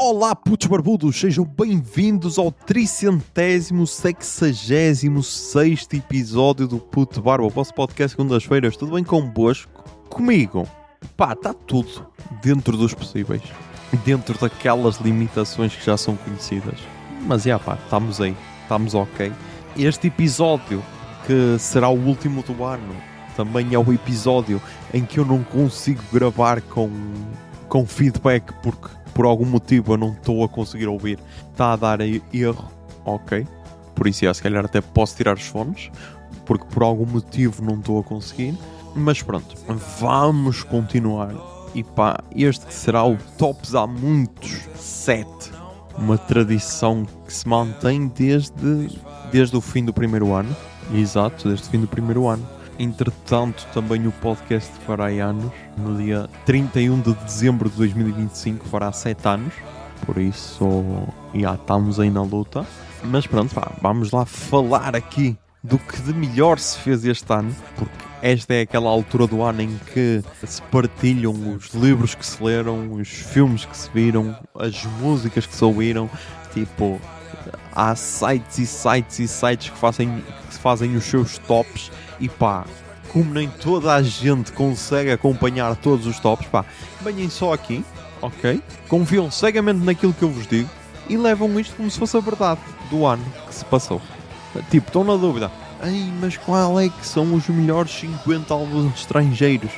Olá putos barbudos, sejam bem-vindos ao 366º episódio do Puto Barba, o vosso podcast segundas-feiras. Tudo bem convosco? Comigo? Pá, está tudo dentro dos possíveis, dentro daquelas limitações que já são conhecidas. Mas pá, estamos aí, estamos ok. Este episódio, que será o último do ano, também é o episódio em que eu não consigo gravar com feedback porque por algum motivo eu não estou a conseguir ouvir. Está a dar erro, ok? Por isso, se calhar até posso tirar os fones, porque por algum motivo não estou a conseguir. Mas pronto, vamos continuar. E pá, este que será o Tops há muitos 7. Uma tradição que se mantém desde o fim do primeiro ano. Exato, desde o fim do primeiro ano. Entretanto, também o podcast fará anos. No dia 31 de dezembro de 2025 fará 7 anos. Por isso, já estamos aí na luta. Mas pronto, pá, vamos lá falar aqui do que de melhor se fez este ano. Porque esta é aquela altura do ano em que se partilham os livros que se leram, os filmes que se viram, as músicas que se ouviram. Tipo, há sites e sites e sites que fazem os seus tops. E pá, como nem toda a gente consegue acompanhar todos os tops, pá, venham só aqui, ok? Confiam cegamente naquilo que eu vos digo e levam isto como se fosse a verdade do ano que se passou. Tipo, estão na dúvida. Ei, mas qual é que são os melhores 50 álbuns estrangeiros?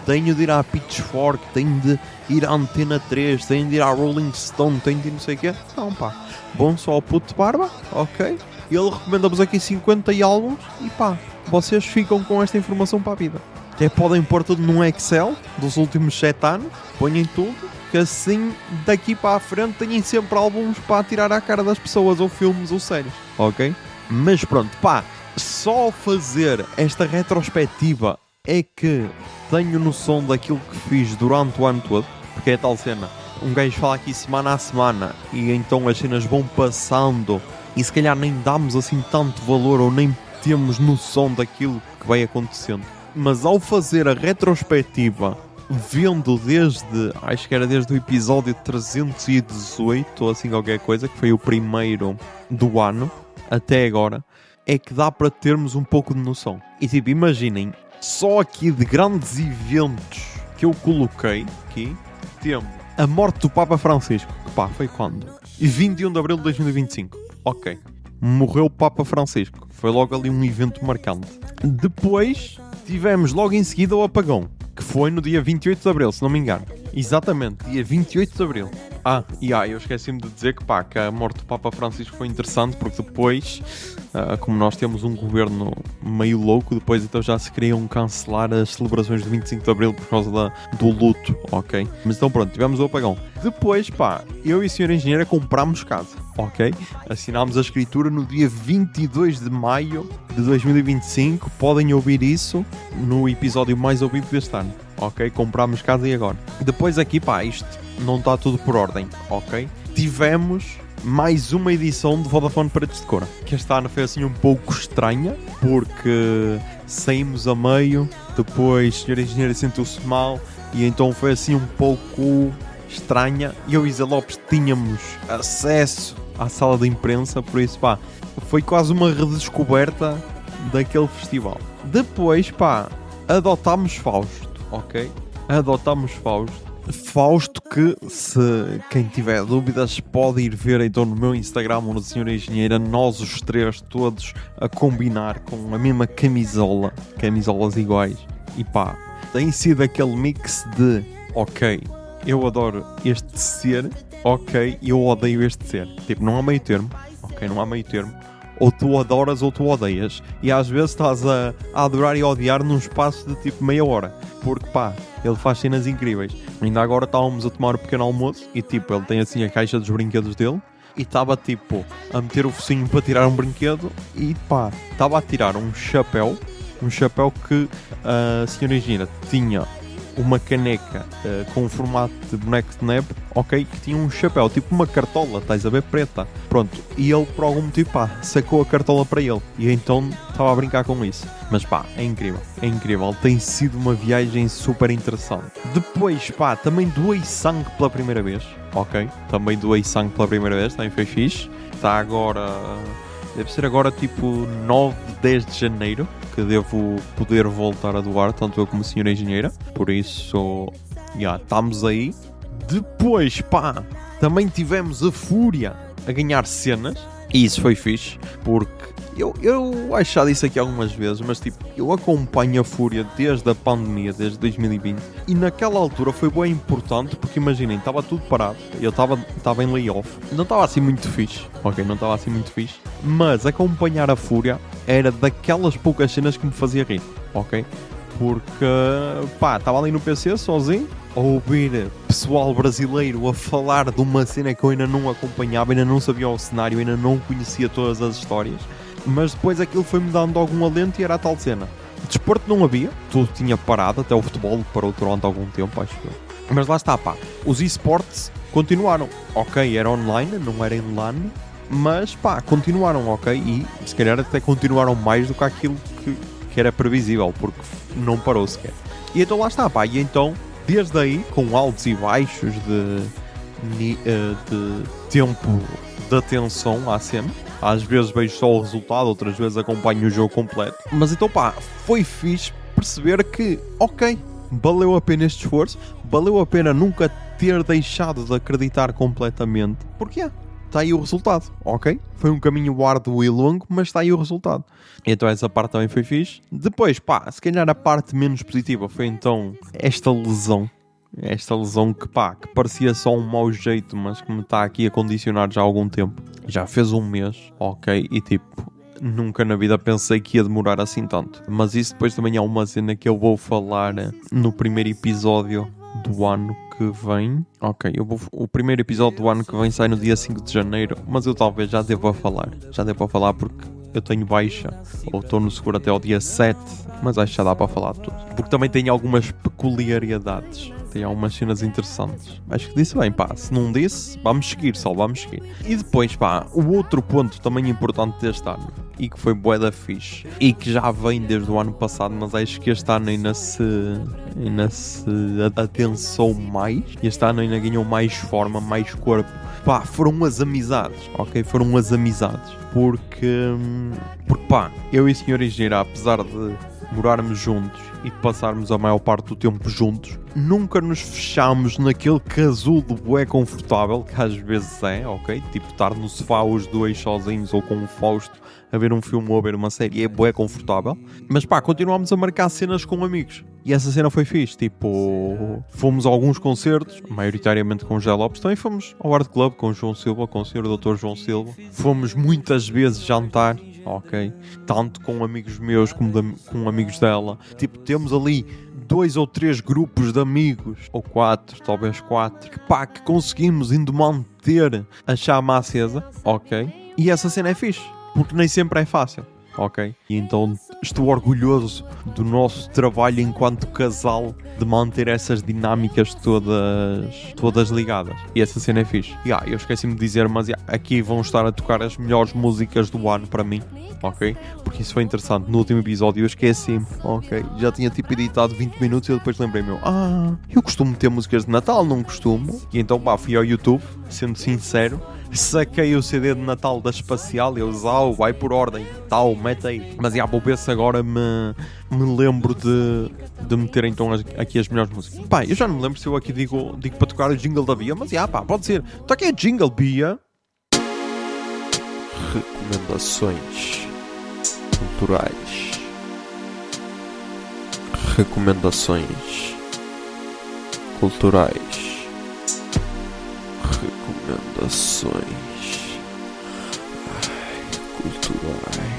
Tenho de ir à Pitchfork, tenho de ir à Antena 3, tenho de ir à Rolling Stone, tenho de ir não sei o quê. Não, pá. Bom só ao Puto Barba, ok? Ele recomenda-vos aqui 50 álbuns e pá, vocês ficam com esta informação para a vida. Até podem pôr tudo num Excel dos últimos 7 anos, ponham tudo, que assim daqui para a frente têm sempre álbuns para tirar à cara das pessoas, ou filmes ou séries, ok? Mas pronto, pá, só ao fazer esta retrospectiva é que tenho noção daquilo que fiz durante o ano todo, porque é tal cena, um gajo fala aqui semana a semana e então as cenas vão passando e se calhar nem damos assim tanto valor ou nem temos noção daquilo que vai acontecendo. Mas ao fazer a retrospectiva, vendo acho que era desde o episódio 318 ou assim qualquer coisa, que foi o primeiro do ano, até agora, é que dá para termos um pouco de noção. E tipo, imaginem, só aqui de grandes eventos que eu coloquei aqui, temos a morte do Papa Francisco, que pá, foi quando? 21 de Abril de 2025. Ok. Morreu o Papa Francisco. Foi logo ali um evento marcante. Depois, tivemos logo em seguida o apagão, que foi no dia 28 de Abril, se não me engano. Exatamente, dia 28 de Abril. Eu esqueci-me de dizer que pá, que a morte do Papa Francisco foi interessante, porque depois, como nós temos um governo meio louco, depois então já se queriam cancelar as celebrações de 25 de Abril por causa do luto, ok? Mas então pronto, tivemos o apagão. Depois, pá, eu e o Sr. Engenheiro comprámos casa, ok? Assinámos a escritura no dia 22 de maio de 2025, podem ouvir isso no episódio mais ouvido deste ano. Ok, comprámos casa e agora. Depois aqui, pá, isto não está tudo por ordem, ok? Tivemos mais uma edição de Vodafone Paredes de Cora, que este ano foi assim um pouco estranha, porque saímos a meio, depois o Sr. Engenheiro sentiu-se mal, e então foi assim um pouco estranha. E eu e Zé Lopes tínhamos acesso à sala de imprensa, por isso, pá, foi quase uma redescoberta daquele festival. Depois, pá, adotámos Fausto. Ok? Adotámos Fausto. Fausto que, se quem tiver dúvidas, pode ir ver então no meu Instagram ou no Sr. Engenheira, nós os três todos a combinar com a mesma camisola, camisolas iguais. E pá, tem sido aquele mix de ok, eu adoro este ser, ok, eu odeio este ser. Tipo, não há meio termo, ok, não há meio termo. Ou tu adoras ou tu odeias. E às vezes estás a adorar e a odiar num espaço de tipo meia hora. Porque pá, ele faz cenas incríveis. Ainda agora estávamos a tomar um pequeno almoço e tipo, ele tem assim a caixa dos brinquedos dele. E estava tipo a meter o focinho para tirar um brinquedo. E pá, estava a tirar um chapéu. Um chapéu que a senhora Regina tinha uma caneca com um formato de boneco de neve, ok, que tinha um chapéu, tipo uma cartola, estás a ver, preta. Pronto, e ele por algum motivo, pá, sacou a cartola para ele. E então estava a brincar com isso. Mas pá, é incrível. Tem sido uma viagem super interessante. Depois, pá, também doei sangue pela primeira vez, ok? Também foi fixe. Está agora... Deve ser agora tipo 9, 10 de janeiro que devo poder voltar a doar, tanto eu como a senhora engenheira. Por isso, estamos aí. Depois, pá, também tivemos a Fúria a ganhar cenas. E isso foi fixe, porque eu acho que já disse aqui algumas vezes, mas tipo, eu acompanho a Fúria desde a pandemia, desde 2020. E naquela altura foi bem importante, porque imaginem, estava tudo parado. Eu estava em layoff. Não estava assim muito fixe, ok? Não estava assim muito fixe. Mas acompanhar a Fúria era daquelas poucas cenas que me fazia rir, ok? Porque, pá, estava ali no PC sozinho, a ouvir pessoal brasileiro a falar de uma cena que eu ainda não acompanhava, ainda não sabia o cenário, ainda não conhecia todas as histórias. Mas depois aquilo foi-me dando algum alento e era a tal cena. Desporto não havia, tudo tinha parado, até o futebol parou durante algum tempo, acho eu. Mas lá está, pá, os esportes continuaram. Ok, era online, não era em LAN, mas pá, continuaram, ok? E se calhar até continuaram mais do que aquilo que era previsível, porque não parou sequer. E então lá está, pá, e então, desde aí, com altos e baixos de tempo de atenção à cena, às vezes vejo só o resultado, outras vezes acompanho o jogo completo. Mas então, pá, foi fixe perceber que, ok, valeu a pena este esforço, valeu a pena nunca ter deixado de acreditar completamente, porque está aí o resultado, ok? Foi um caminho árduo e longo, mas está aí o resultado. Então essa parte também foi fixe. Depois, pá, se calhar a parte menos positiva foi então esta lesão que, pá, que parecia só um mau jeito, mas que me está aqui a condicionar já há algum tempo. Já fez um mês, ok? E tipo, nunca na vida pensei que ia demorar assim tanto. Mas isso depois também é uma cena que eu vou falar no primeiro episódio do ano que vem. Ok, o primeiro episódio do ano que vem sai no dia 5 de janeiro, mas eu talvez já deva falar porque eu tenho baixa, ou estou no seguro até ao dia 7, mas acho que já dá para falar tudo. Porque também tem algumas peculiaridades. Tem algumas cenas interessantes. Acho que disse bem, pá. Se não disse, vamos seguir. E depois, pá, o outro ponto também importante deste ano, e que foi bué da fixe, e que já vem desde o ano passado, mas acho que este ano ainda se atensou mais. Este ano ainda ganhou mais forma, mais corpo. Pá, foram as amizades, ok? Porque pá, eu e a senhora engenheira, apesar de morarmos juntos e de passarmos a maior parte do tempo juntos, nunca nos fechámos naquele casulo bué confortável, que às vezes é, ok? Tipo, estar no sofá os dois sozinhos ou com o Fausto a ver um filme ou a ver uma série é bué confortável. Mas pá, continuámos a marcar cenas com amigos. E essa cena foi fixe, tipo, fomos a alguns concertos, maioritariamente com o José Lopes, também fomos ao Art Club com o João Silva, com o Sr. Dr. João Silva. Fomos muitas vezes jantar, ok? Tanto com amigos meus como com amigos dela. Tipo, temos ali 2 ou 3 grupos de amigos, ou 4, talvez 4, que conseguimos ainda manter a chama acesa, ok? E essa cena é fixe, porque nem sempre é fácil. Ok? E então estou orgulhoso do nosso trabalho enquanto casal de manter essas dinâmicas todas ligadas. E essa cena é fixe. Eu esqueci-me de dizer, mas aqui vão estar a tocar as melhores músicas do ano para mim. Ok? Porque isso foi interessante. No último episódio eu esqueci-me. Ok? Já tinha tipo editado 20 minutos e eu depois lembrei-me. Eu costumo ter músicas de Natal, não costumo. E então fui ao YouTube, sendo sincero. Saquei o CD de Natal da Espacial e eu vai por ordem, tal, mete aí. Mas vou ver se agora me lembro de meter então aqui as melhores músicas. Pá, eu já não me lembro se eu aqui digo para tocar o jingle da Bia, mas pode ser. Toque a jingle, Bia. Recomendações culturais. Recomendações culturais. Recomendações culturais.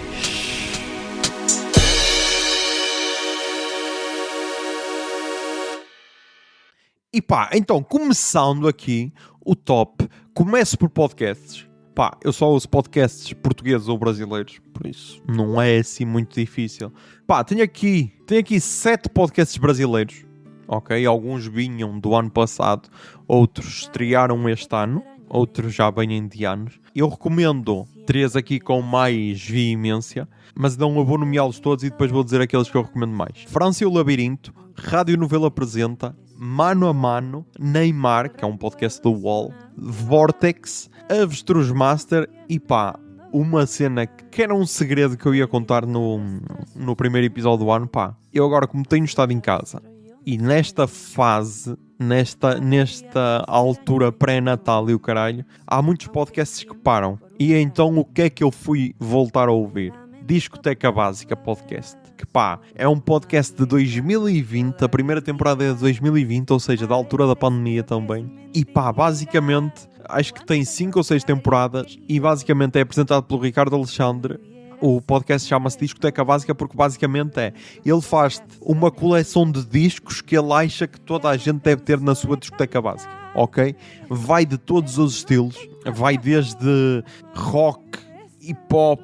E pá, então começando aqui o top, começo por podcasts. Pá, eu só ouço podcasts portugueses ou brasileiros, por isso não é assim muito difícil. Pá, tenho aqui 7 podcasts brasileiros. ok? Alguns vinham do ano passado, outros estrearam este ano, outros já vêm de anos. Eu recomendo 3 aqui com mais veemência, mas não eu vou nomeá-los todos e depois vou dizer aqueles que eu recomendo mais. França e o Labirinto, Rádio Novela Apresenta, Mano a Mano, Neymar, que é um podcast do UOL, Vortex, Avestruz Master e pá, uma cena que era um segredo que eu ia contar no primeiro episódio do ano, pá. Eu agora, como tenho estado em casa e nesta fase, nesta altura pré-natal e o caralho, há muitos podcasts que param. E então o que é que eu fui voltar a ouvir? Discoteca Básica Podcast. Que pá, é um podcast de 2020, a primeira temporada é de 2020, ou seja, da altura da pandemia também. E pá, basicamente, acho que tem 5 ou 6 temporadas e basicamente é apresentado pelo Ricardo Alexandre. O podcast chama-se Discoteca Básica porque basicamente ele faz uma coleção de discos que ele acha que toda a gente deve ter na sua discoteca básica, ok? Vai de todos os estilos, vai desde rock, hip-hop,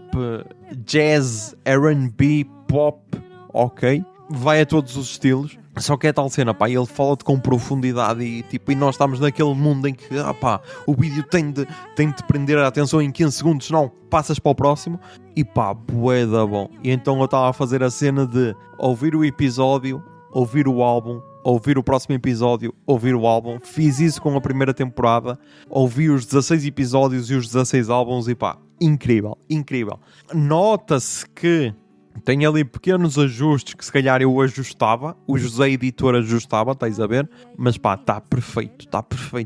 jazz, R&B, pop, ok? Vai a todos os estilos. Só que é tal cena, pá, ele fala-te com profundidade e nós estamos naquele mundo em que, o vídeo tem de prender a atenção em 15 segundos, senão passas para o próximo. E pá, bué da bom. E então eu estava a fazer a cena de ouvir o episódio, ouvir o álbum, ouvir o próximo episódio, ouvir o álbum. Fiz isso com a primeira temporada, ouvi os 16 episódios e os 16 álbuns e pá, incrível, incrível. Nota-se que tem ali pequenos ajustes que se calhar eu ajustava, o José Editor ajustava, estás a ver? Mas pá, está perfeito,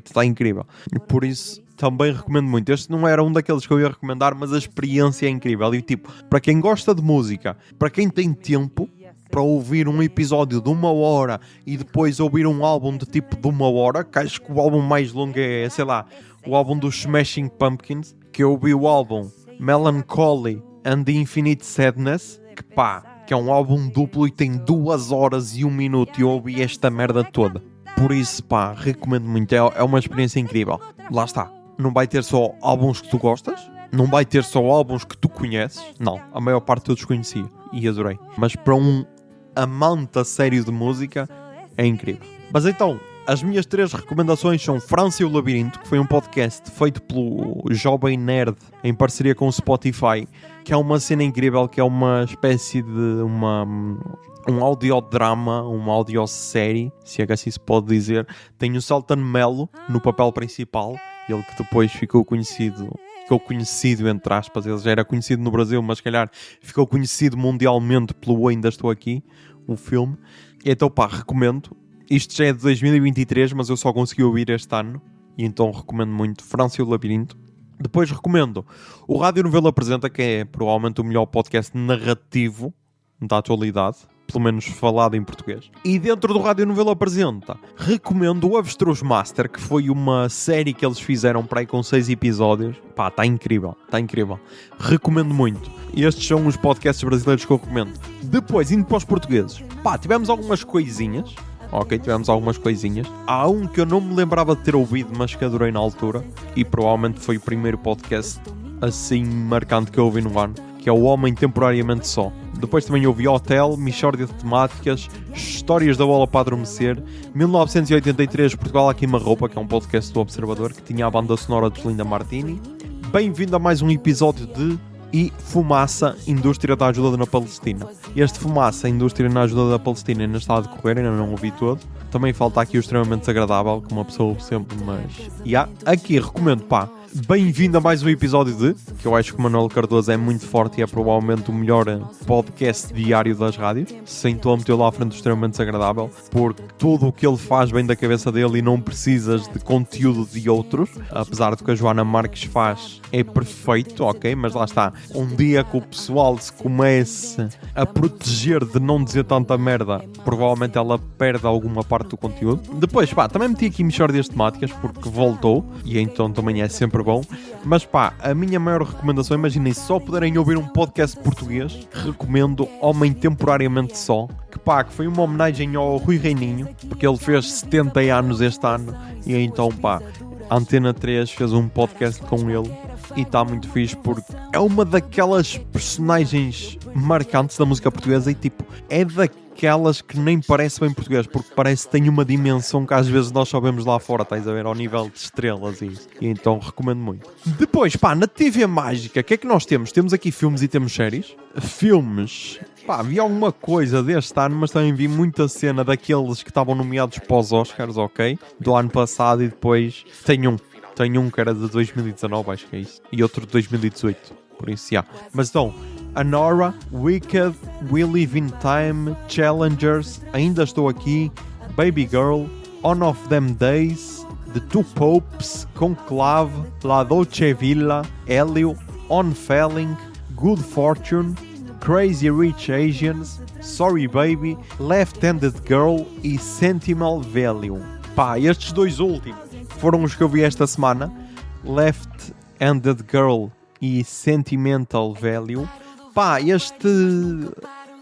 está incrível. E por isso também recomendo muito. Este não era um daqueles que eu ia recomendar, mas a experiência é incrível. E tipo, para quem gosta de música, para quem tem tempo para ouvir um episódio de 1 hora e depois ouvir um álbum de tipo de 1 hora, que acho que o álbum mais longo é, sei lá, o álbum dos Smashing Pumpkins, que eu ouvi o álbum Melancholy and the Infinite Sadness, que é um álbum duplo e tem 2 horas e 1 minuto e eu ouvi esta merda toda. Por isso, pá, recomendo muito. É uma experiência incrível. Lá está. Não vai ter só álbuns que tu gostas, não vai ter só álbuns que tu conheces. Não, a maior parte eu desconhecia e adorei. Mas para um amante a sério de música, é incrível. Mas então, as minhas 3 recomendações são França e o Labirinto, que foi um podcast feito pelo Jovem Nerd em parceria com o Spotify, que é uma cena incrível, que é uma espécie de um audiodrama, uma audiosérie, se é que assim se pode dizer. Tem o Celton Mello no papel principal, ele que depois ficou conhecido entre aspas, ele já era conhecido no Brasil, mas se calhar ficou conhecido mundialmente pelo Ainda Estou Aqui, o filme. E então pá, recomendo. Isto já é de 2023, mas eu só consegui ouvir este ano. E então recomendo muito França e o Labirinto. Depois recomendo o Rádio Novela Apresenta, que é provavelmente o melhor podcast narrativo da atualidade. Pelo menos falado em português. E dentro do Rádio Novela Apresenta, recomendo o Avestruz Master, que foi uma série que eles fizeram para aí com 6 episódios. Pá, está incrível. Recomendo muito. Estes são os podcasts brasileiros que eu recomendo. Depois, indo para os portugueses, pá, tivemos algumas coisinhas. Ok, tivemos algumas coisinhas. Há um que eu não me lembrava de ter ouvido, mas que adorei na altura. E provavelmente foi o primeiro podcast assim marcante que eu ouvi no ano, que é O Homem Temporariamente Só. Depois também ouvi Hotel, Mixórdia de Temáticas, Histórias da Bola para Adormecer, 1983, Portugal à Queima-Roupa, que é um podcast do Observador, que tinha a banda sonora de Linda Martini. Bem-vindo a mais um episódio de Fumaça, Indústria da Ajuda na Palestina. Este Fumaça, Indústria na Ajuda da Palestina ainda está a decorrer, ainda não ouvi todo. Também falta aqui o extremamente desagradável, que uma pessoa ouve sempre, mas... aqui recomendo, pá. Bem-vindo a mais um episódio de... que eu acho que o Manuel Cardoso é muito forte e é provavelmente o melhor podcast diário das rádios. Sem estou a meter lá à frente do extremamente desagradável, porque tudo o que ele faz vem da cabeça dele e não precisas de conteúdo de outros. Apesar do que a Joana Marques faz, é perfeito, ok? Mas lá está. Um dia que o pessoal se comece a proteger de não dizer tanta merda, provavelmente ela perde alguma parte do conteúdo. Depois, pá, também meti aqui Mixórdias Temáticas, porque voltou, e então também é sempre bom. Mas pá, a minha maior recomendação, imaginem, se só puderem ouvir um podcast português, recomendo Homem Temporariamente Só, que foi uma homenagem ao Rui Reininho, porque ele fez 70 anos este ano, e então pá, a Antena 3 fez um podcast com ele, e está muito fixe porque é uma daquelas personagens marcantes da música portuguesa e tipo, é daquelas que nem parece bem português, porque parece que tem uma dimensão que às vezes nós só vemos lá fora, estás a ver, ao nível de estrelas e isso. E então recomendo muito. Depois, pá, na TV Mágica, o que é que nós temos? Temos aqui filmes e temos séries. Filmes... Pá, vi alguma coisa deste ano, mas também vi muita cena daqueles que estavam nomeados para os Oscars, ok? Do ano passado e depois tem um que era de 2019, acho que é isso. E outro de 2018, por isso, já. Mas então, Anora, Wicked, We Live in Time, Challengers, Ainda Estou Aqui, Baby Girl, On of Them Days, The Two Popes, Conclave, La Dolce Villa, Helio, On Felling, Good Fortune, Crazy Rich Asians, Sorry Baby, Left-Handed Girl e Sentinel Value. Pá, estes dois últimos foram os que eu vi esta semana. Left-Handed Girl e Sentimental Value. Pá,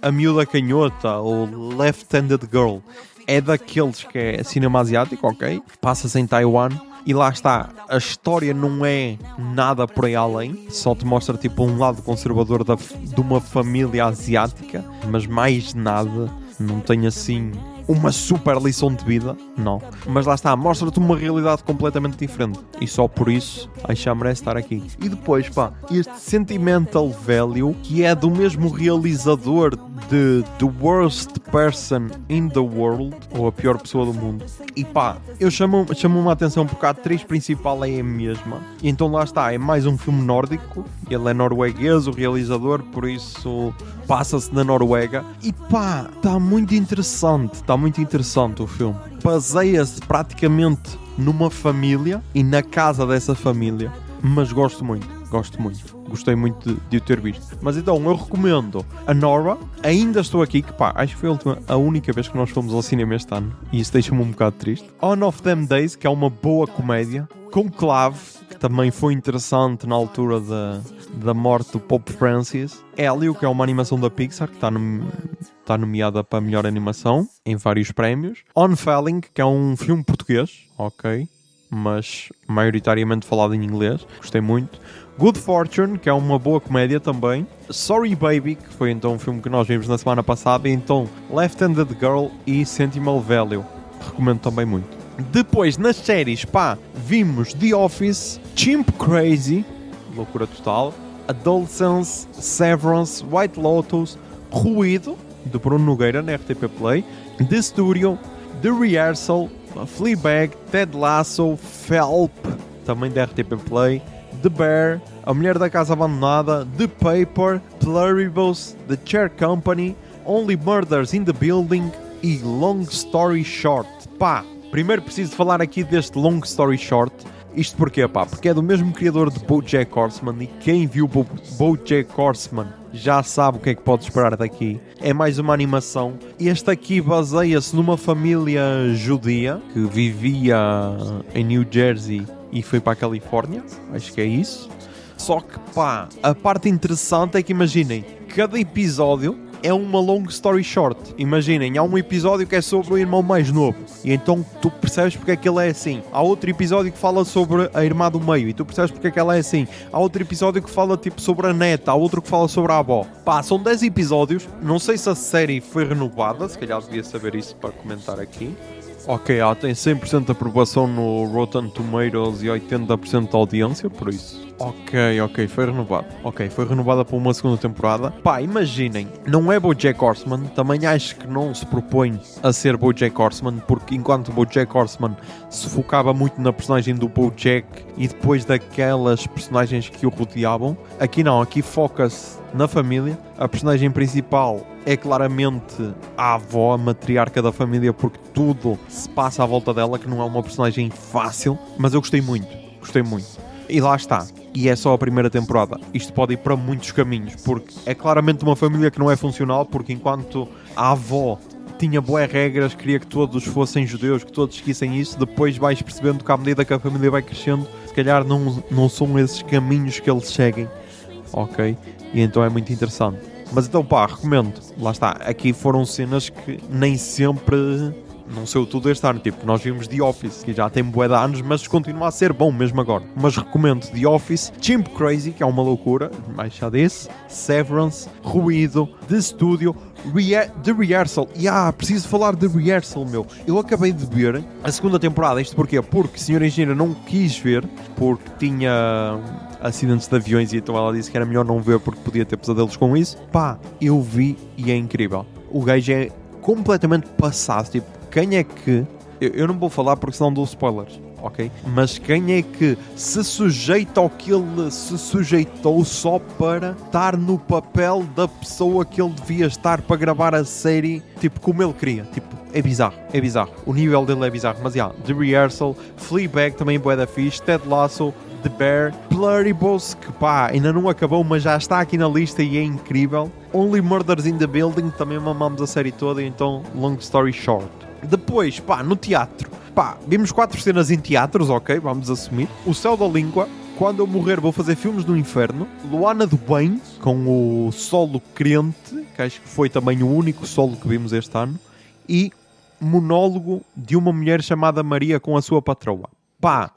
A Miúda Canhota, ou Left-Handed Girl, é daqueles que é cinema asiático, ok? Passa-se em Taiwan. E lá está, a história não é nada por aí além, só te mostra tipo um lado conservador de uma família asiática, mas mais nada, não tem assim uma super lição de vida, não. Mas lá está, mostra-te uma realidade completamente diferente e só por isso acho que merece estar aqui. E depois, pá, este Sentimental Value, que é do mesmo realizador de The Worst Person in the World, ou A Pior Pessoa do Mundo. E pá, chamo-me a atenção porque a atriz principal é a mesma. E então lá está, é mais um filme nórdico. Ele é norueguês, o realizador, por isso passa-se na Noruega. E pá, está muito interessante o filme. Baseia-se praticamente numa família e na casa dessa família. Mas gosto muito. Gostei muito de o ter visto. Mas então, eu recomendo a Nora. Ainda Estou Aqui, que pá, acho que foi a única vez que nós fomos ao cinema este ano. E isso deixa-me um bocado triste. On of Them Days, que é uma boa comédia. Conclave, que também foi interessante na altura da morte do Pope Francis. Helio, que é uma animação da Pixar, que está nomeada para a melhor animação em vários prémios. On Felling, que é um filme português, ok, mas maioritariamente falado em inglês. Gostei muito. Good Fortune, que é uma boa comédia também. Sorry Baby, que foi então um filme que nós vimos na semana passada. E então Left-Handed Girl e Sentimental Value. Recomendo também muito. Depois, nas séries, pá, vimos The Office, Chimp Crazy, loucura total, Adolescence, Severance, White Lotus, Ruído, de Bruno Nogueira na RTP Play, The Studio, The Rehearsal, Fleabag, Ted Lasso, Felp, também da RTP Play, The Bear, A Mulher da Casa Abandonada, The Paper, Pluribus, The Chair Company, Only Murders in the Building e Long Story Short. Pá, primeiro preciso falar aqui deste Long Story Short. Isto porquê, pá? Porque é do mesmo criador de BoJack Horseman e quem viu BoJack Horseman já sabe o que é que pode esperar daqui. É mais uma animação. Este aqui baseia-se numa família judia que vivia em New Jersey e foi para a Califórnia. Acho que é isso. Só que, pá, a parte interessante é que imaginem, cada episódio é uma long story short. Imaginem, há um episódio que é sobre o irmão mais novo e então tu percebes porque é que ele é assim. Há outro episódio que fala sobre a irmã do meio e tu percebes porque é que ela é assim. Há outro episódio que fala tipo sobre a neta, há outro que fala sobre a avó. Pá, são 10 episódios. Não sei se a série foi renovada, se calhar devia saber isso para comentar aqui. Ok, tem 100% de aprovação no Rotten Tomatoes e 80% de audiência, por isso. Ok, foi renovado. Ok, foi renovada para uma segunda temporada. Pá, imaginem, não é BoJack Horseman, também acho que não se propõe a ser BoJack Horseman, porque enquanto BoJack Horseman se focava muito na personagem do BoJack e depois daquelas personagens que o rodeavam, aqui não, aqui foca-se na família. A personagem principal é claramente a avó, a matriarca da família, porque tudo se passa à volta dela, que não é uma personagem fácil, mas eu gostei muito. E lá está. E é só a primeira temporada. Isto pode ir para muitos caminhos, porque é claramente uma família que não é funcional, porque enquanto a avó tinha boas regras, queria que todos fossem judeus, que todos seguissem isso, depois vais percebendo que à medida que a família vai crescendo, se calhar não são esses caminhos que eles seguem. Ok? E então é muito interessante. Mas então pá, recomendo. Lá está. Aqui foram cenas que nem sempre não saiu tudo este ano, tipo, nós vimos The Office, que já tem bué de anos, mas continua a ser bom mesmo agora. Mas recomendo The Office, Chimp Crazy, que é uma loucura, mais já desse, Severance, Ruído, The Studio, The Rehearsal. Preciso falar de Rehearsal, meu. Eu acabei de ver a segunda temporada, isto porquê? Porque a senhora engenheira não quis ver, porque tinha acidentes de aviões e então ela disse que era melhor não ver porque podia ter pesadelos com isso. Pá, eu vi e é incrível. O gajo é completamente passado, tipo, quem é que... Eu não vou falar porque senão dou spoilers, ok? Mas quem é que se sujeita ao que ele se sujeitou só para estar no papel da pessoa que ele devia estar para gravar a série, tipo, como ele queria? Tipo, é bizarro. O nível dele é bizarro. Mas, The Rehearsal, Fleabag também bué da fixe, Ted Lasso, The Bear, Pluribus, que pá, ainda não acabou, mas já está aqui na lista e é incrível. Only Murders in the Building, também mamamos a série toda, então, long story short. Depois, pá, no teatro, pá, vimos 4 cenas em teatros, ok, vamos assumir. O Céu da Língua, Quando Eu Morrer Vou Fazer Filmes no Inferno, Luana do Bem, com o solo Crente, que acho que foi também o único solo que vimos este ano, e Monólogo de uma Mulher Chamada Maria com a Sua Patroa. Pá,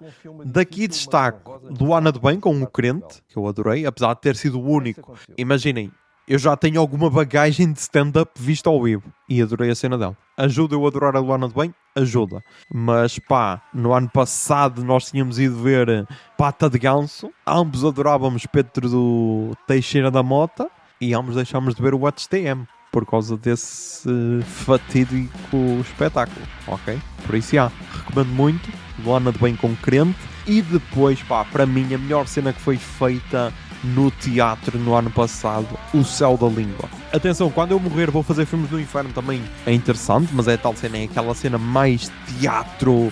daqui destaco Luana do Bem com o Crente, que eu adorei, apesar de ter sido o único. Imaginem, eu já tenho alguma bagagem de stand-up visto ao vivo e adorei a cena dela. Ajuda eu a adorar a Luana do Bem? Ajuda. Mas pá, no ano passado nós tínhamos ido ver Pata de Ganso, ambos adorávamos Pedro do Teixeira da Mota e ambos deixámos de ver o What's TM por causa desse fatídico espetáculo, ok? Por isso, recomendo muito Luana do Bem com Crente. E depois, pá, para mim a melhor cena que foi feita no teatro no ano passado, O Céu da Língua. Atenção, Quando Eu Morrer Vou Fazer Filmes no Inferno também é interessante, mas é tal cena, é aquela cena mais teatro,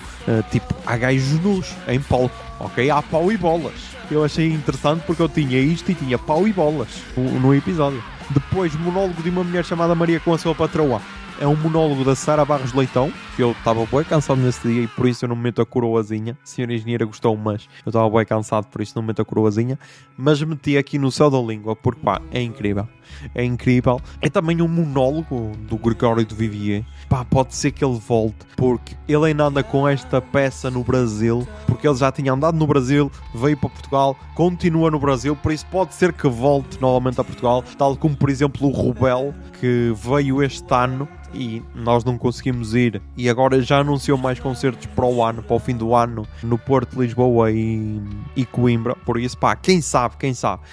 tipo, há gajos nus em palco, ok? Há pau e bolas. Eu achei interessante porque eu tinha isto e tinha pau e bolas no episódio. Depois, Monólogo de uma Mulher Chamada Maria com a Sua Patroa. É um monólogo da Sara Barros Leitão, que eu estava bem cansado nesse dia e por isso eu não me meto a coroazinha. A senhora engenheira gostou, mas eu estava bem cansado, por isso não me meto a coroazinha. Mas meti aqui no Céu da Língua, porque pá, é incrível. É incrível. É também um monólogo do Gregório de Vivier. Pá, pode ser que ele volte, porque ele ainda anda com esta peça no Brasil, porque ele já tinha andado no Brasil, veio para Portugal, continua no Brasil, por isso pode ser que volte novamente a Portugal, tal como por exemplo o Rubel, que veio este ano e nós não conseguimos ir e agora já anunciou mais concertos para o ano, para o fim do ano, no Porto, Lisboa e Coimbra. Por isso, pá, quem sabe,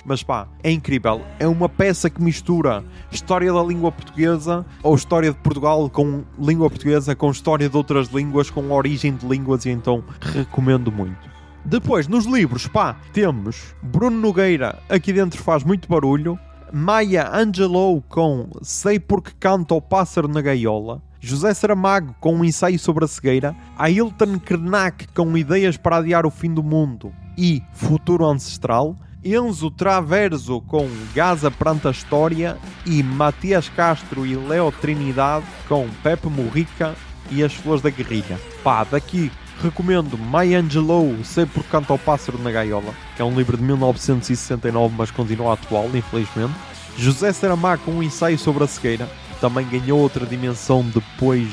mas pá, é incrível. É uma peça que mistura história da língua portuguesa ou história de Portugal com língua portuguesa, com história de outras línguas, com origem de línguas, e então recomendo muito. Depois, nos livros, pá, temos Bruno Nogueira, Aqui Dentro Faz Muito Barulho, Maya Angelou com Sei Porque Canta o Pássaro na Gaiola, José Saramago com um ensaio sobre a cegueira, Ailton Krenak com Ideias para Adiar o Fim do Mundo e Futuro Ancestral, Enzo Traverso com Gaza Perante a História e Matias Castro e Leo Trinidade com Pepe Mujica e As Flores da Guerrilha. Pá, daqui recomendo Maya Angelou, Sei Porque Canta o Pássaro na Gaiola, que é um livro de 1969, mas continua atual, infelizmente. José Saramago com um ensaio sobre a cegueira, também ganhou outra dimensão depois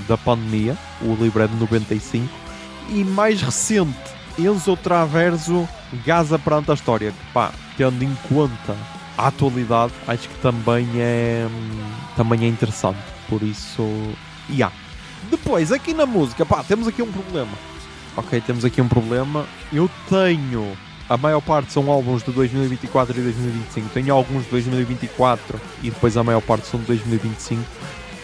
da pandemia, o livro é de 95. E mais recente, Enzo Traverso, Gaza Perante a História, que pá, tendo em conta a atualidade, acho que também é interessante, por isso, Depois, aqui na música, pá, temos aqui um problema. Ok, temos aqui um problema. Eu tenho... A maior parte são álbuns de 2024 e 2025. Tenho alguns de 2024 e depois a maior parte são de 2025.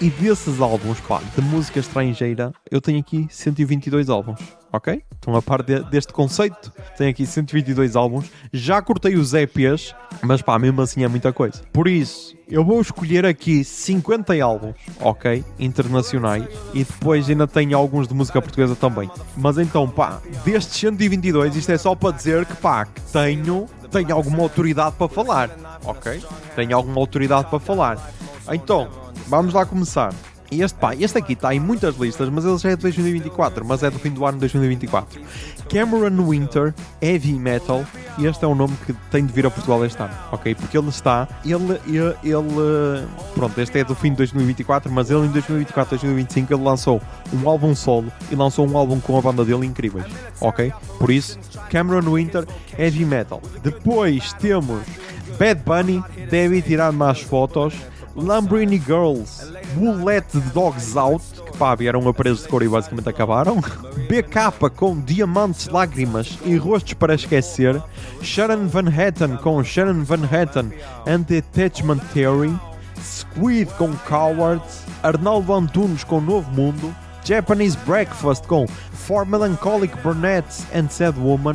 E desses álbuns, pá, de música estrangeira, eu tenho aqui 122 álbuns. Ok? Então, a par deste conceito, tenho aqui 122 álbuns. Já cortei os EPs, mas pá, mesmo assim é muita coisa. Por isso, eu vou escolher aqui 50 álbuns, ok? Internacionais. E depois ainda tenho alguns de música portuguesa também. Mas então, pá, destes 122, isto é só para dizer que, pá, que tenho alguma autoridade para falar, ok? Tenho alguma autoridade para falar. Então, vamos lá começar. E este aqui está em muitas listas, mas ele já é de 2024, mas é do fim do ano de 2024. Cameron Winter, Heavy Metal, e este é um nome que tem de vir a Portugal este ano, ok? Porque pronto, este é do fim de 2024, mas ele em 2024, 2025, ele lançou um álbum solo e lançou um álbum com a banda dele incríveis, ok? Por isso, Cameron Winter, Heavy Metal. Depois temos Bad Bunny, deve tirar mais fotos. Lamborghini Girls, We'll Let the Dogs Out, que pá, vieram a presos de cor e basicamente acabaram. BK com Diamantes, Lágrimas e Rostos para Esquecer. Sharon Van Etten com Sharon Van Etten and the Attachment Theory. Squid com Cowards. Arnaldo Antunes com Novo Mundo. Japanese Breakfast com For Melancholic Brunettes and Sad Woman.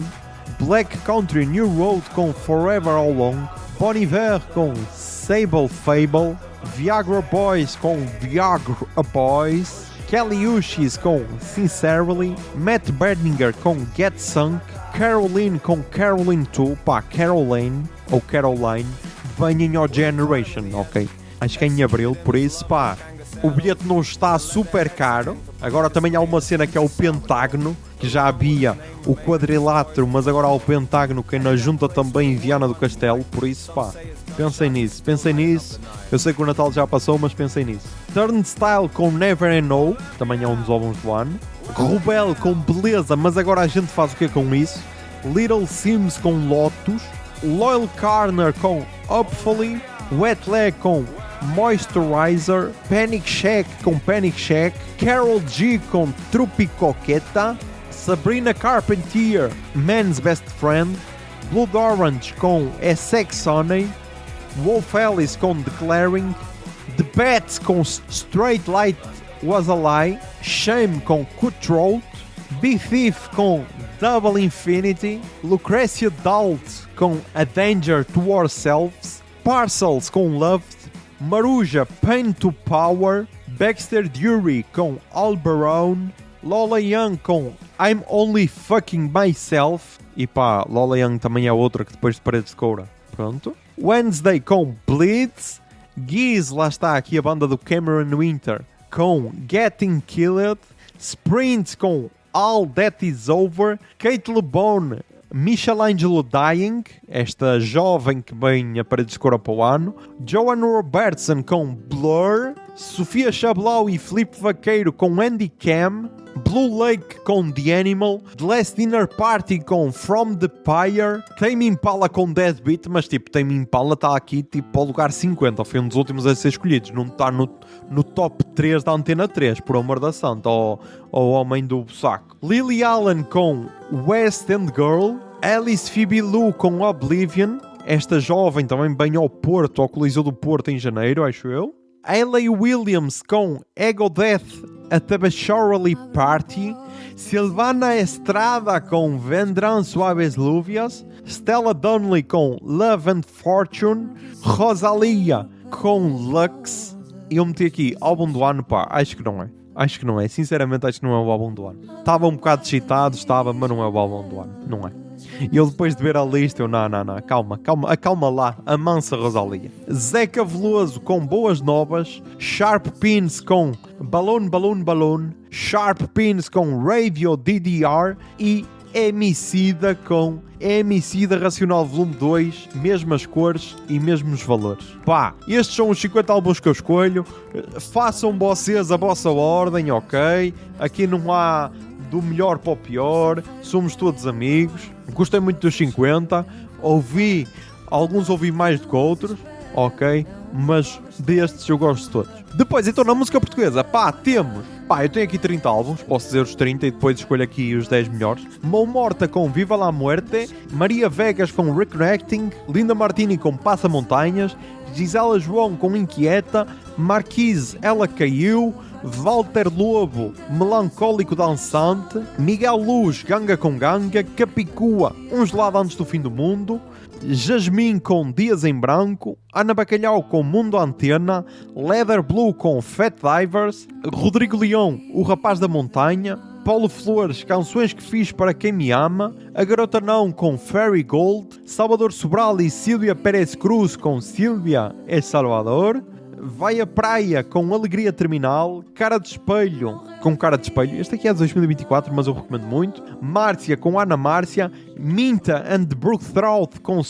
Black Country New Road com Forever How Long. Bon Iver com Sable Fable. Viagra Boys com Viagra Boys. Kelly Uchis com Sincerely. Matt Berninger com Get Sunk. Caroline com Caroline 2. Pá, Caroline ou Caroline. Vem em Your Generation, ok? Acho que é em abril, por isso, pá, o bilhete não está super caro. Agora também há uma cena que é o pentágono, que já havia o quadrilátero, mas agora há o pentágono, que ainda junta também Viana do Castelo. Por isso, pá, pensem nisso. Eu sei que o Natal já passou, mas pensem nisso. Turnstile com Never and No, também é um dos álbuns do ano. Rebel com Beleza, mas agora a gente faz o que com isso? Little Sims com Lotus. Loyal Carner com Hopefully. Wet Leg com Moisturizer. Panic Shack com Panic Shack. Carol G com Trupicoqueta. Sabrina Carpentier, Man's Best Friend. Blood Orange com Essex Honey. Wolf Alice com Declaring. The Bats com Straight Light Was a Lie. Shame com Cutthroat. Big Thief com Double Infinity. Lucrecia Dalt com A Danger to Ourselves. Parcels com Loved. Maruja Pain to Power. Baxter Dury com Alberon. Lola Young com I'm Only Fucking Myself. E pá, Lola Young também é outra que depois de Paredes de Coura. Pronto. Wednesday com Bleeds. Giz, lá está aqui a banda do Cameron Winter, com Getting Killed. Sprint com All That Is Over. Kate LeBone, Michelangelo Dying, esta jovem que vem a Paredes de Coura para o ano. Joan Robertson com Blur. Sofia Chablau e Filipe Vaqueiro com Andy Cam. Blue Lake com The Animal. The Last Dinner Party com From the Pyre. Tame Impala com Deadbeat, mas tipo, Tame Impala está aqui tipo ao lugar 50, foi um dos últimos a ser escolhidos, não está no top 3 da Antena 3, por amor da santa, ou homem do saco. Lily Allen com West End Girl. Alice Phoebe Lou com Oblivion, esta jovem também bem ao Porto, ao Coliseu do Porto em janeiro, acho eu. Hayley Williams com Ego Death at a Bachelorly Party. Silvana Estrada com Vendrán Suaves Lúvias. Stella Donnelly com Love and Fortune. Rosalia com Lux. E eu meti aqui álbum do ano, pá, acho que não é, sinceramente acho que não é o álbum do ano. Estava um bocado excitado, mas não é o álbum do ano, não é. E eu depois de ver a lista, eu não, acalma lá, a mansa Rosalia. Zeca Veloso com Boas Novas. Sharp Pins com Balloon. Sharp Pins com Radio DDR. E Emicida com Emicida Racional Volume 2, mesmas cores e mesmos valores. Pá, estes são os 50 álbuns que eu escolho. Façam vocês a vossa ordem, ok? Aqui não há do melhor para o pior, somos todos amigos. Gostei muito dos 50, alguns ouvi mais do que outros, ok? Mas destes eu gosto de todos. Depois, então, na música portuguesa, eu tenho aqui 30 álbuns, posso dizer os 30 e depois escolho aqui os 10 melhores. Mão Morta com Viva la Muerte. Maria Vegas com Reconnecting. Linda Martini com Passa Montanhas. Gisela João com Inquieta. Marquise, Ela Caiu. Walter Lobo, Melancólico Dançante. Miguel Luz, Ganga com Ganga. Capicua, Um Gelado Antes do Fim do Mundo. Jasmine com Dias em Branco. Ana Bacalhau com Mundo Antena. Leather Blue com Fat Divers. Rodrigo Leão, O Rapaz da Montanha. Paulo Flores, Canções que Fiz para Quem Me Ama. A Garota Não com Fairy Gold. Salvador Sobral e Sílvia Pérez Cruz com Sílvia é Salvador. Vai à praia com Alegria Terminal, Cara de Espelho com Cara de Espelho, este aqui é de 2024, mas eu recomendo muito. Márcia com Ana Márcia, Minta and Brooke Trout com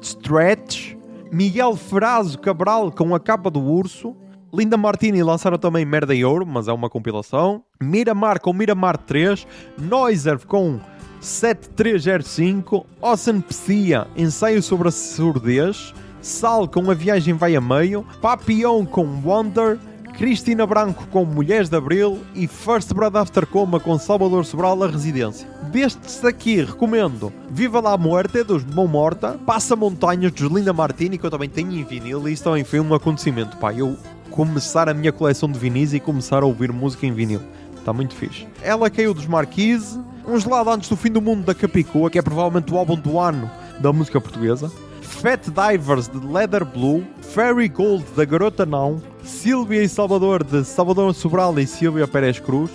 Stretch, Miguel Ferrazo Cabral com A Capa do Urso, Linda Martini lançaram também Merda e Ouro, mas é uma compilação. Miramar com Miramar 3, Noiser com 7305, Ocean Psia, Ensaio sobre a Surdez, Sal com A Viagem Vai a Meio, Papillon com Wonder, Cristina Branco com Mulheres de Abril e First Blood After Coma com Salvador Sobral, A Residência. Destes aqui recomendo Viva la Muerte dos Mão Morta, Passa Montanhas dos Linda Martini, que eu também tenho em vinil, e isso também foi um acontecimento, pá, eu começar a minha coleção de vinis e começar a ouvir música em vinil. Está muito fixe. Ela Caiu dos Marquise, Um Gelado Antes do Fim do Mundo da Capicua, que é provavelmente o álbum do ano da música portuguesa. Fat Divers de Leather Blue, Fairy Gold da Garota Não, Sílvia e Salvador de Salvador Sobral e Silvia Pérez Cruz,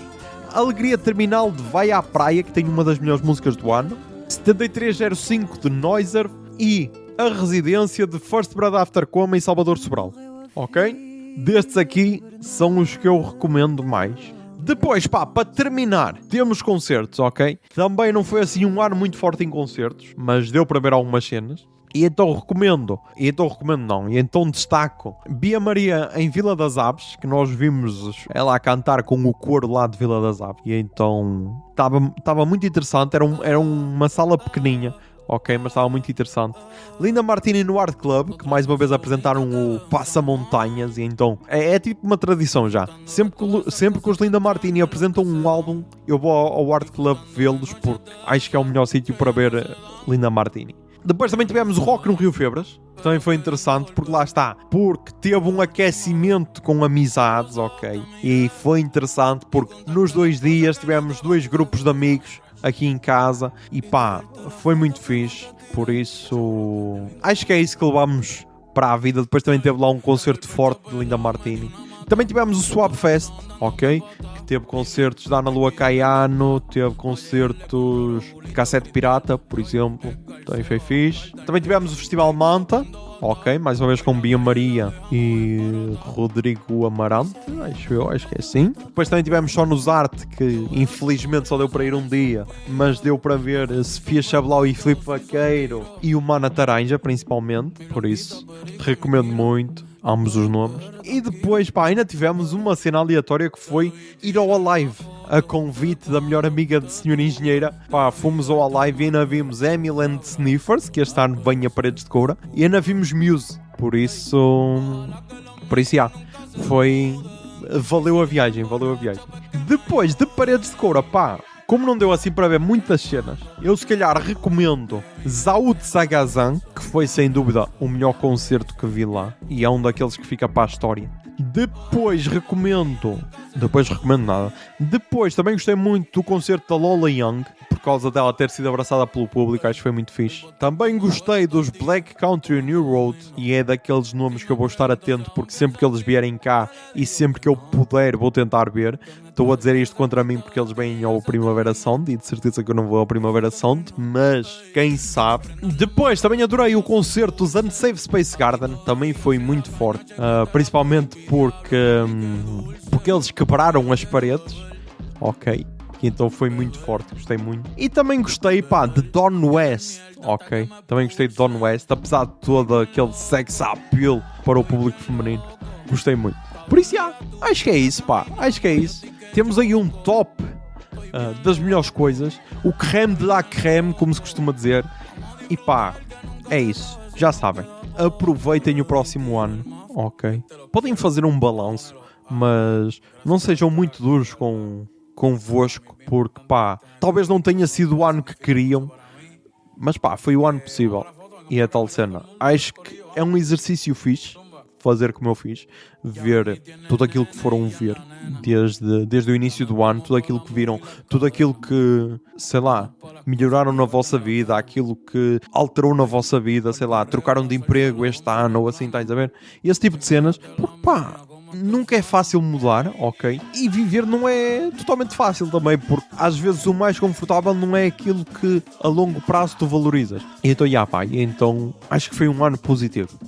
Alegria Terminal de Vai à Praia, que tem uma das melhores músicas do ano, 7305 de Noiser e A Residência de First Blood After Coma e Salvador Sobral. Ok? Destes aqui são os que eu recomendo mais. Depois, pá, para terminar, temos concertos, ok? Também não foi assim um ano muito forte em concertos, mas deu para ver algumas cenas. E então destaco Bia Maria em Vila das Aves, que nós vimos ela a cantar com o coro lá de Vila das Aves. E então estava muito interessante, era uma sala pequeninha. Ok, mas estava muito interessante. Linda Martini no Art Club, que mais uma vez apresentaram o Passa Montanhas, e então é tipo uma tradição já. Sempre que os Linda Martini apresentam um álbum, eu vou ao Art Club vê-los, porque acho que é o melhor sítio para ver Linda Martini. Depois também tivemos o Rock no Rio Febras, também foi interessante, porque lá está, porque teve um aquecimento com amizades, ok? E foi interessante porque nos 2 dias tivemos 2 grupos de amigos aqui em casa e pá, foi muito fixe. Por isso acho que é isso que levamos para a vida. Depois também teve lá um concerto forte de Linda Martini. Também tivemos o Swap Fest, ok? Que teve concertos da Ana Lua Caiano, teve concertos de Cassete Pirata, por exemplo, também foi fixe. Também tivemos o Festival Manta, ok? Mais uma vez com Bia Maria e Rodrigo Amarante, acho que é assim. Depois também tivemos Só nos Arte, que infelizmente só deu para ir um dia, mas deu para ver Sofia Chablau e Filipe Vaqueiro e o Mana Taranja, principalmente, por isso recomendo muito ambos os nomes. E depois, pá, ainda tivemos uma cena aleatória que foi ir ao Alive, a convite da melhor amiga de Senhora Engenheira. Pá, fomos ao Alive e ainda vimos Emily and Sniffers, que este ano vem a Paredes de Coura, e ainda vimos Muse, por isso já, valeu a viagem. Depois de Paredes de Coura, pá, como não deu assim para ver muitas cenas, eu se calhar recomendo Zaud Sagazan, que foi sem dúvida o melhor concerto que vi lá, e é um daqueles que fica para a história. Depois recomendo nada. Depois também gostei muito do concerto da Lola Young, por causa dela ter sido abraçada pelo público, acho que foi muito fixe. Também gostei dos Black Country New Road, e é daqueles nomes que eu vou estar atento, porque sempre que eles vierem cá e sempre que eu puder vou tentar ver. Estou a dizer isto contra mim porque eles vêm ao Primavera Sound, e de certeza que eu não vou ao Primavera Sound, mas quem sabe. Depois também adorei o concerto dos Unsafe Space Garden, também foi muito forte, principalmente porque eles quebraram as paredes, ok? Então foi muito forte, gostei muito. E também gostei, pá, de Don West, ok? Também gostei de Don West, apesar de todo aquele sex appeal para o público feminino. Gostei muito. Por isso, acho que é isso, pá. Acho que é isso. Temos aí um top das melhores coisas. O creme de la creme, como se costuma dizer. E pá, é isso. Já sabem. Aproveitem o próximo ano, ok? Podem fazer um balanço, mas não sejam muito duros convosco, porque pá, talvez não tenha sido o ano que queriam, mas pá, foi o ano possível. E é tal cena. Acho que é um exercício fixe fazer como eu fiz, ver tudo aquilo que foram ver desde o início do ano, tudo aquilo que viram, tudo aquilo que, sei lá, melhoraram na vossa vida, aquilo que alterou na vossa vida, sei lá, trocaram de emprego este ano ou assim, estás a ver? Esse tipo de cenas, porque pá, nunca é fácil mudar, ok? E viver não é totalmente fácil também, porque às vezes o mais confortável não é aquilo que a longo prazo tu valorizas. E então, pá, então acho que foi um ano positivo.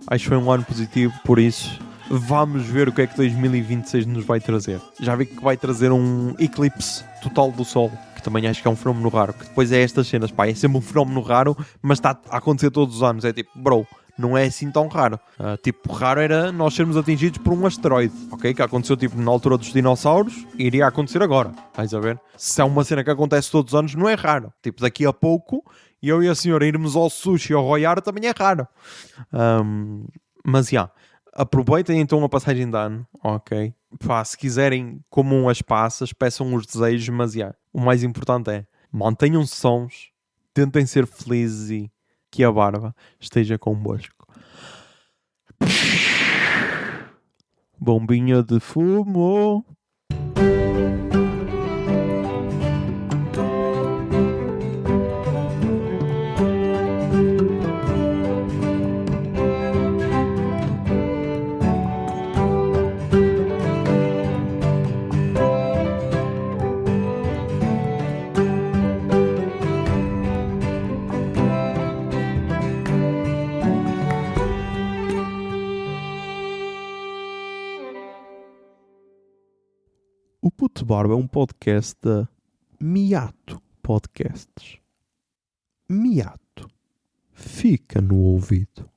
Acho que foi um ano positivo, por isso Vamos ver o que é que 2026 nos vai trazer. Já vi que vai trazer um eclipse total do Sol, que também acho que é um fenómeno raro. Que depois é estas cenas, pá, é sempre um fenómeno raro, mas está a acontecer todos os anos. É tipo, bro, não é assim tão raro. Tipo, raro era nós sermos atingidos por um asteroide, ok? Que aconteceu tipo na altura dos dinossauros, iria acontecer agora. Vais a ver? Se é uma cena que acontece todos os anos, não é raro. Tipo, daqui a pouco, eu e a senhora irmos ao sushi ou ao Royar também é raro. Mas, já. Aproveitem então a passagem de ano, ok? Pá, se quiserem, comam as passas, peçam os desejos, mas o mais importante é mantenham-se sãos, tentem ser felizes e que a barba esteja convosco. Bombinha de fumo. O Puto Barba é um podcast da Miato Podcasts. Miato. Fica no ouvido.